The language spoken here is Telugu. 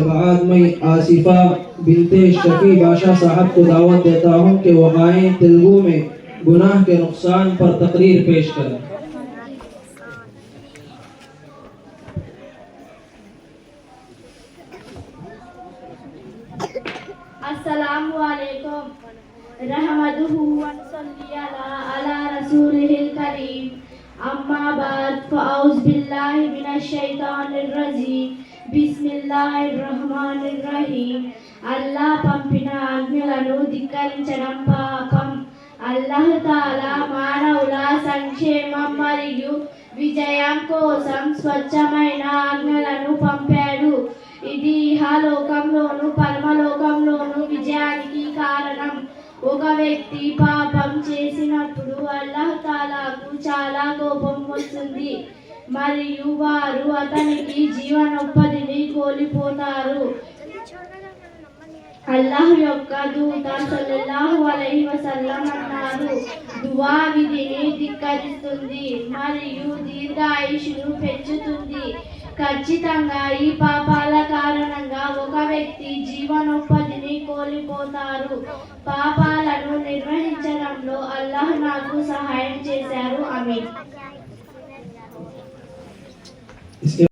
बाद मैं आसिफा बिनते शफी बादशाह साहब को दावत देता हूँ कि वो आए तेलुगु में गुनाह के नुकसान पर तकरीर पेश करें। अस्सलामु अलैकुम रहमतुहु व सल्ली अला रसूलिहिल करीम अम्मा बाद फअऊज़ बिल्लाहि मिनश शैतानिर रजीम बिस्मिल्लाहिर रहमानिर रहीम। అల్లాహ్ పంపిన ఆజ్ఞలను ధిక్కరించడం పాపం. అల్లాహ్ తాలా మానవుల సంక్షేమం మరియు విజయం కోసం స్వచ్ఛమైన ఆజ్ఞలను పంపాడు. ఇది ఇహలోకంలోను పరమలోకంలోను విజయానికి కారణం. ఒక వ్యక్తి పాపం చేసినప్పుడు అల్లాహ్ తాలాకు చాలా కోపం వస్తుంది మరియు వారు అతనికి జీవనోపాధిని కోల్పోతారు. అల్లాహ్ యొక్క దూత సల్లల్లాహు అలైహి వసల్లం అన్నారు, దువా విధిని ధిక్కరిస్తుంది మరియు దీర్ఘాయుషును పెంచుతుంది. ఖచ్చితంగా ఈ పాపాల కారణంగా ఒక వ్యక్తి జీవనోపాధిని కోల్పోతారు. పాపాలను నిర్వహించడంలో అల్లాహ్ నాకు సహాయం చేశారు. ఆమీన్.